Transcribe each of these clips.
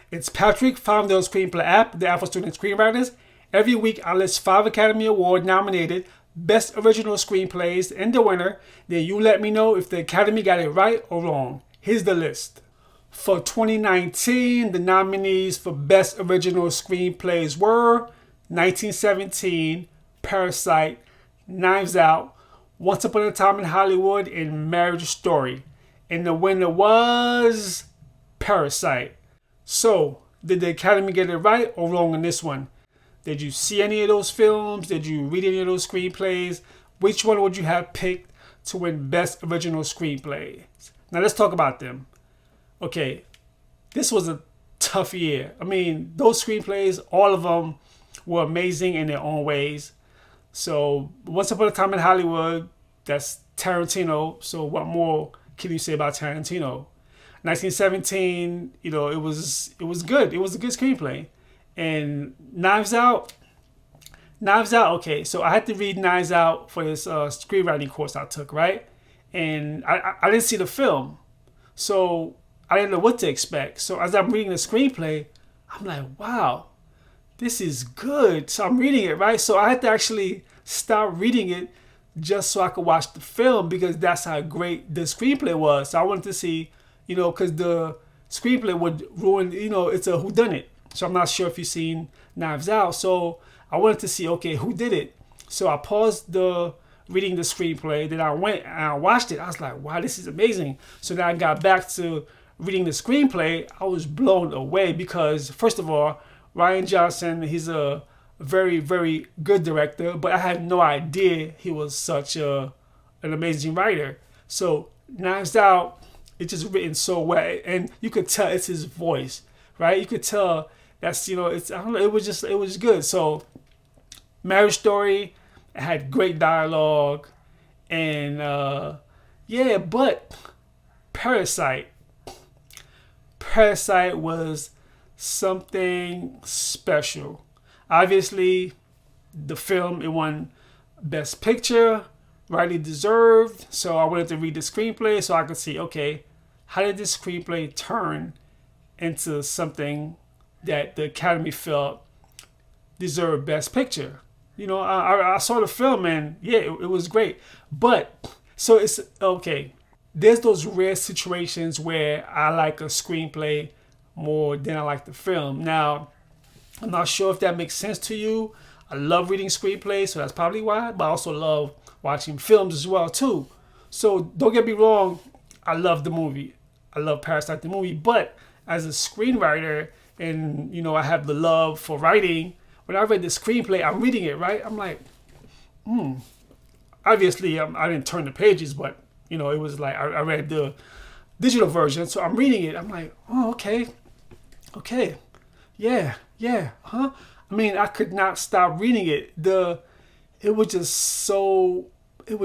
It's Patrick, founder of the Screenplay app, the app for student screenwriters. Every week I list 5 Academy Award nominated Best Original Screenplays and the winner. Then you let me know if the Academy got it right or wrong. Here's the list. For 2019, the nominees for Best Original Screenplays were 1917, Parasite, Knives Out, Once Upon a Time in Hollywood, and Marriage Story. And the winner was Parasite. So, did the Academy get it right or wrong on this one? Did you see any of those films? Did you read any of those screenplays? Which one would you have picked to win Best Original Screenplay? Now let's talk about them. Okay, this was a tough year. I mean, those screenplays, all of them were amazing in their own ways. So, Once Upon a Time in Hollywood, that's Tarantino. So, what more can you say about Tarantino? 1917, it was good. It was a good screenplay. And Knives Out, okay. So I had to read Knives Out for this screenwriting course I took, right? And I didn't see the film, so I didn't know what to expect. So as I'm reading the screenplay, I'm like, wow, this is good. So I'm reading it, right? So I had to actually stop reading it just so I could watch the film because that's how great the screenplay was. So I wanted to see, because the screenplay would ruin, it's a whodunit. So I'm not sure if you've seen Knives Out. So I wanted to see, okay, who did it? So I paused reading the screenplay. Then I went and I watched it. I was like, wow, this is amazing. So then I got back to reading the screenplay. I was blown away because, first of all, Rian Johnson, he's a very, very good director. But I had no idea he was such an amazing writer. So Knives Out, it's just written so well. And you could tell it's his voice, right? You could tell that's, it was good. So Marriage Story had great dialogue and but Parasite was something special. Obviously, the film, it won Best Picture, rightly deserved. So I wanted to read the screenplay so I could see, okay, how did this screenplay turn into something that the Academy felt deserved Best Picture? I saw the film and it was great. But, so it's, okay, there's those rare situations where I like a screenplay more than I like the film. Now, I'm not sure if that makes sense to you. I love reading screenplays, so that's probably why. But I also love watching films as well, too. So don't get me wrong, I love the movie. I love Parasite the movie. But as a screenwriter, and I have the love for writing, when I read the screenplay, I'm reading it, right? I'm like, obviously I didn't turn the pages, but it was like I read the digital version, so I'm reading it. I'm like, oh, okay, yeah, huh? I mean, I could not stop reading it. It was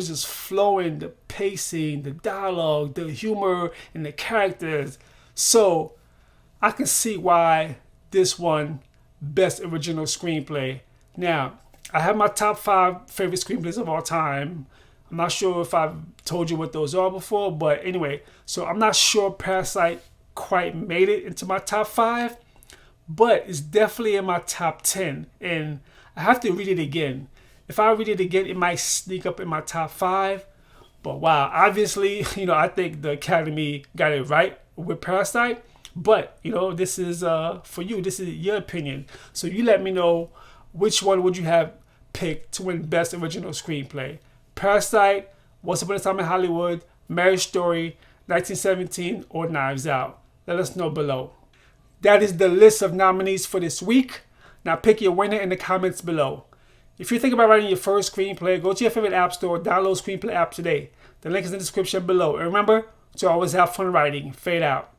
just flowing, the pacing, the dialogue, the humor, and the characters. So I can see why this won Best Original Screenplay. Now, I have my top 5 favorite screenplays of all time. I'm not sure if I've told you what those are before, but anyway, so I'm not sure Parasite quite made it into my top 5, but it's definitely in my top 10, and I have to read it again. If I read it again, it might sneak up in my top 5, but wow, obviously, I think the Academy got it right with Parasite. But, this is for you. This is your opinion. So you let me know which one would you have picked to win Best Original Screenplay. Parasite, Once Upon a Time in Hollywood, Marriage Story, 1917, or Knives Out. Let us know below. That is the list of nominees for this week. Now pick your winner in the comments below. If you think about writing your first screenplay, go to your favorite app store, download Screenplay app today. The link is in the description below. And remember to always have fun writing. Fade out.